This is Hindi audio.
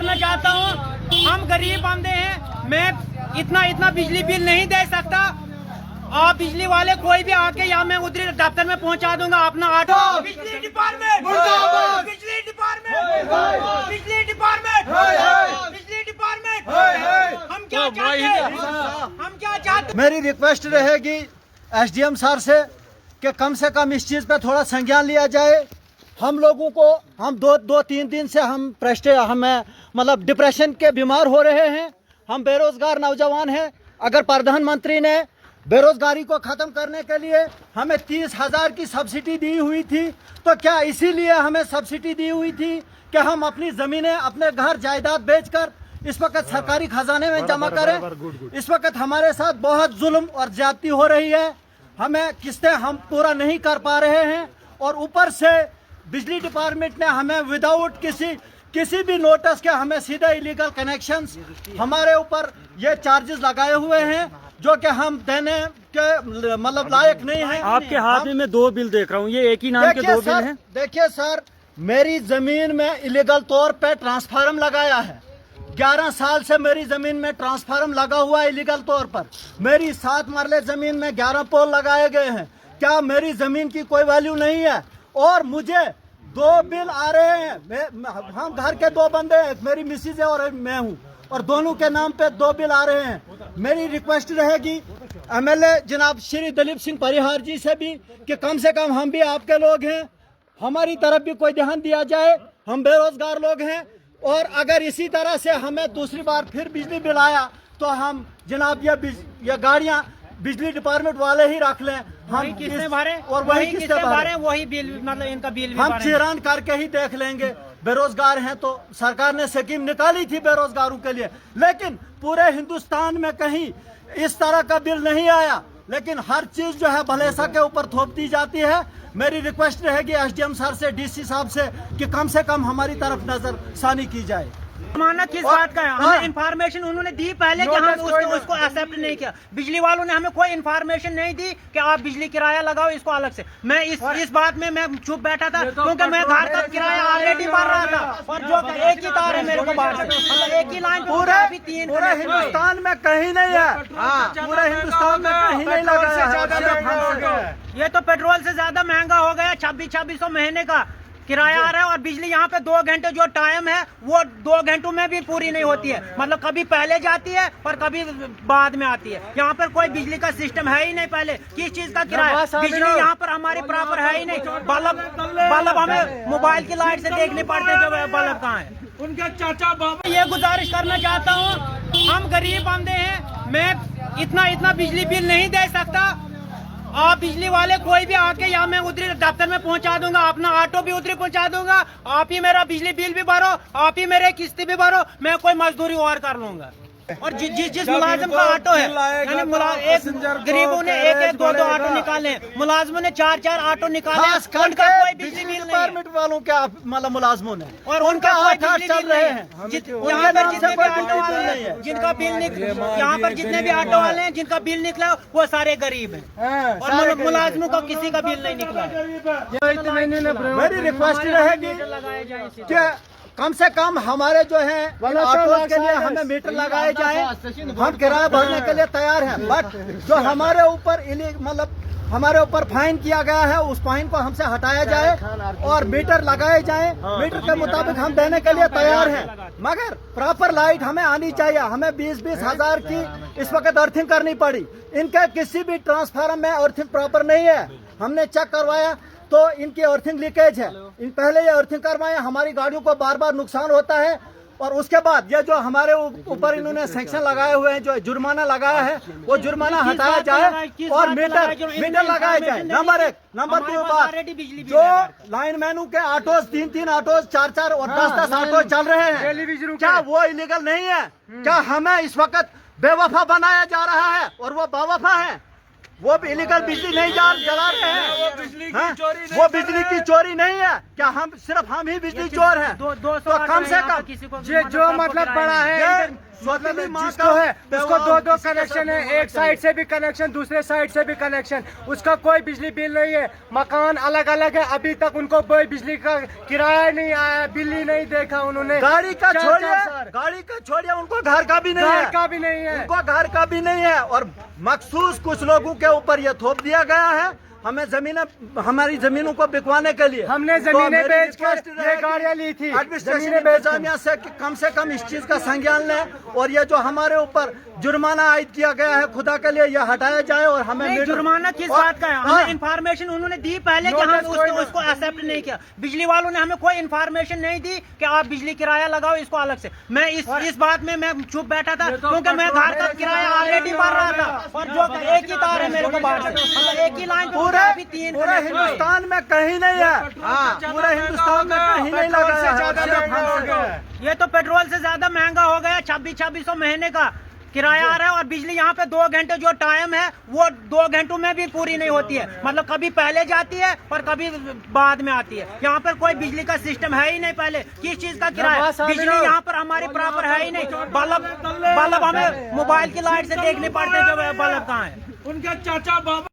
करना चाहता हूँ, हम गरीब बंदे हैं, मैं इतना बिजली बिल नहीं दे सकता। आप बिजली वाले कोई भी आके या मैं उधर दफ्तर में पहुंचा दूंगा अपना ऑटो। बिजली डिपार्टमेंट, बिजली डिपार्टमेंट, बिजली डिपार्टमेंट, बिजली डिपार्टमेंट, हम क्या चाहते हैं, हम क्या चाहते। मेरी रिक्वेस्ट रहेगी एसडीएम सर से कम इस चीज़ पे थोड़ा संज्ञान लिया जाए। हम लोगों को हम दो तीन दिन से हम मतलब डिप्रेशन के बीमार हो रहे हैं। हम बेरोजगार नौजवान हैं। अगर प्रधानमंत्री ने बेरोजगारी को ख़त्म करने के लिए हमें 30,000 की सब्सिडी दी हुई थी, तो क्या इसीलिए हमें सब्सिडी दी हुई थी कि हम अपनी ज़मीनें, अपने घर जायदाद बेचकर इस वक्त सरकारी खजाने में जमा करें? इस वक्त हमारे साथ बहुत जुल्म और ज्यादती हो रही है। हमें किस्तें हम पूरा नहीं कर पा रहे हैं और ऊपर से बिजली डिपार्टमेंट ने हमें विदाउट किसी भी नोटिस के हमें सीधे इलीगल कनेक्शंस हमारे ऊपर ये चार्जेस लगाए हुए हैं, जो कि हम देने के मतलब लायक नहीं है। आपके हाथ में मैं 2 बिल देख रहा हूँ, ये एक ही नाम के 2 बिल हैं। देखिए सर, मेरी जमीन में इलीगल तौर पे ट्रांसफार्मर लगाया है। 11 साल से मेरी जमीन में ट्रांसफार्मर लगा हुआ है इलीगल तौर पर। मेरी 7 मरले जमीन में 11 पोल लगाए गए हैं। क्या मेरी जमीन की कोई वैल्यू नहीं है? और मुझे 2 बिल आ रहे हैं। हम घर के 2 बंदे हैं, मेरी मिसिज है और मैं हूँ, और दोनों के नाम पे 2 बिल आ रहे हैं। मेरी रिक्वेस्ट रहेगी एमएलए जनाब श्री दलीप सिंह परिहार जी से भी कि कम से कम हम भी आपके लोग हैं, हमारी तरफ भी कोई ध्यान दिया जाए। हम बेरोजगार लोग हैं और अगर इसी तरह से हमें दूसरी बार फिर बिजली बिल आया तो हम जनाब ये गाड़ियां बिजली डिपार्टमेंट वाले ही रख लें। हम किसने भरे और वही किसने भरे, वही बिल, मतलब इनका बिल हम चिरान करके ही देख लेंगे। बेरोजगार हैं तो सरकार ने स्कीम निकाली थी बेरोजगारों के लिए, लेकिन पूरे हिंदुस्तान में कहीं इस तरह का बिल नहीं आया। लेकिन हर चीज जो है भलेसा के ऊपर थोप दी जाती है। मेरी रिक्वेस्ट रहेगी एसडीएम सर से, डीसी साहब से कि कम से कम हमारी तरफ नजर सानी की जाए। माना किस बात का है? हमें इंफॉर्मेशन उन्होंने दी पहले कि हम उसको एक्सेप्ट नहीं किया। बिजली वालों ने हमें कोई इंफॉर्मेशन नहीं दी कि आप बिजली किराया लगाओ इसको अलग से। मैं इस बात में मैं चुप बैठा था क्योंकि मैं घर का किराया ऑलरेडी भर रहा था और जो एक ही तार है मेरे को बाहर से, मतलब एक ही लाइन पूरे हिंदुस्तान में कहीं नहीं है। पूरे हिंदुस्तान में कहीं नहीं लगा। ये तो पेट्रोल से ज्यादा महंगा हो गया। 2600 महीने का किराया आ रहा है और बिजली यहाँ पे 2 घंटे जो टाइम है वो 2 घंटों में भी पूरी नहीं होती है। मतलब कभी पहले जाती है और कभी बाद में आती है। यहाँ पर कोई बिजली का सिस्टम है ही नहीं। पहले किस चीज का किराया? बिजली यहाँ पर हमारी प्रॉपर है ही नहीं। बल्ब हमें मोबाइल की लाइट से देखने पड़ते हैं कि बल्ब कहाँ है। उनके चाचा बाबा। ये गुजारिश करना चाहता हूँ, हम गरीब बंदे हैं, मैं इतना बिजली बिल नहीं दे सकता। आप बिजली वाले कोई भी आके या मैं उधर दफ्तर में पहुंचा दूंगा, अपना ऑटो भी उधर पहुंचा दूंगा। आप ही मेरा बिजली बिल भी भरो, आप ही मेरे किस्ती भी भरो, मैं कोई मजदूरी और कर लूंगा। और जिस मुलाजिम का ऑटो है, यानी गरीबों ने एक 2 ऑटो निकाले, मुलाजिमों ने 4 ऑटो निकाले, उनका कोई बिजली बिल डिपार्टमेंट वालों के मतलब मुलाजिमों ने, और उनका कोई बिजली चल रहे हैं। यहाँ पर जितने भी ऑटो वाले हैं जिनका बिल यहाँ पर जितने भी ऑटो वाले हैं जिनका बिल निकला वो सारे गरीब हैं और मुलाजिमों का किसी का बिल नहीं निकला। मेरी रिक्वेस्ट रहेगी कि कम से कम हमारे जो है ऑटोज के लिए हमें मीटर लगाए जाए। हम किराया भरने के लिए तैयार हैं, बट जो हमारे ऊपर मतलब हमारे ऊपर फाइन किया गया है उस फाइन को हमसे हटाया जाए और मीटर लगाए जाए। मीटर के मुताबिक हम देने के लिए तैयार हैं, मगर प्रॉपर लाइट हमें आनी चाहिए। हमें 20-20 हजार की इस वक्त अर्थिंग करनी पड़ी। इनके किसी भी ट्रांसफार्मर में अर्थिंग प्रॉपर नहीं है। हमने चेक करवाया तो इनकी अर्थिंग लीकेज है। इन पहले ये अर्थिंग करवाए, हमारी गाड़ियों को बार बार नुकसान होता है। और उसके बाद ये जो हमारे ऊपर इन्होंने सैंक्शन लगाए हुए हैं, जो जुर्माना लगाया है, वो जुर्माना हटाया जाए और मीटर लगाया जाए। नंबर 1। नंबर 2 बात, जो लाइनमैनों के ऑटोज 3-3 ऑटोज 4-4 और 10-10 ऑटो चल रहे हैं, क्या वो इलीगल नहीं है? क्या हमें इस वक्त बेवफा बनाया जा रहा है और वो बेवफा है? वो भी इलीगल बिजली नहीं जला रहे हैं। वो बिजली की चोरी नहीं है क्या? हम सिर्फ हम ही बिजली चोर हैं? तो कम से कम जो मतलब बड़ा है स्वतंत्र जिसको है उसको दो कनेक्शन है, एक साइड से भी कनेक्शन, दूसरे साइड से भी कनेक्शन, उसका कोई बिजली बिल नहीं है। मकान अलग अलग है, अभी तक उनको कोई बिजली का किराया नहीं आया, बिल ही नहीं देखा उन्होंने। गाड़ी का छोड़िए उनको घर का भी नहीं है, घर का भी नहीं है, उनको घर का भी नहीं है। और मखसूस कुछ लोगों के ऊपर ये थोप दिया गया है हमें हमारी जमीनों को बिकवाने के लिए। हमने जमीनें बेच कर ये गाड़ियाँ ली थी। एडमिनिस्ट्रेशन इंतजामिया से कम इस चीज का संज्ञान लें और ये जो हमारे ऊपर जुर्माना आयद किया गया है खुदा के लिए यह हटाया जाए। और हमें जुर्माना किस बात का है? हमें इन्फॉर्मेशन उन्होंने दी पहले कि हम उसको एक्सेप्ट नहीं किया। बिजली वालों ने हमें कोई इन्फॉर्मेशन नहीं दी कि आप बिजली किराया लगाओ इसको अलग से। मैं इस बात में मैं चुप बैठा था क्योंकि मैं घर का किराया ऑलरेडी भर रहा था और जो एक ही तार है मेरे को बाहर से, एक ही लाइन पूरे हिंदुस्तान में कहीं नहीं है। पूरे हिंदुस्तान में कहीं नहीं लगाया। ये तो पेट्रोल से ज्यादा महंगा हो गया। 2600 महीने का किराया आ रहा है और बिजली यहाँ पे 2 घंटे जो टाइम है वो 2 घंटों में भी पूरी नहीं होती है। मतलब कभी पहले जाती है और कभी बाद में आती है। यहाँ पर कोई बिजली का सिस्टम है ही नहीं। पहले किस चीज का किराया? बिजली यहाँ पर हमारी प्रॉपर है ही नहीं। बल्ब हमें मोबाइल की लाइट से देखने पड़ते हैं कि बल्ब कहाँ है। उनके चाचा बाबा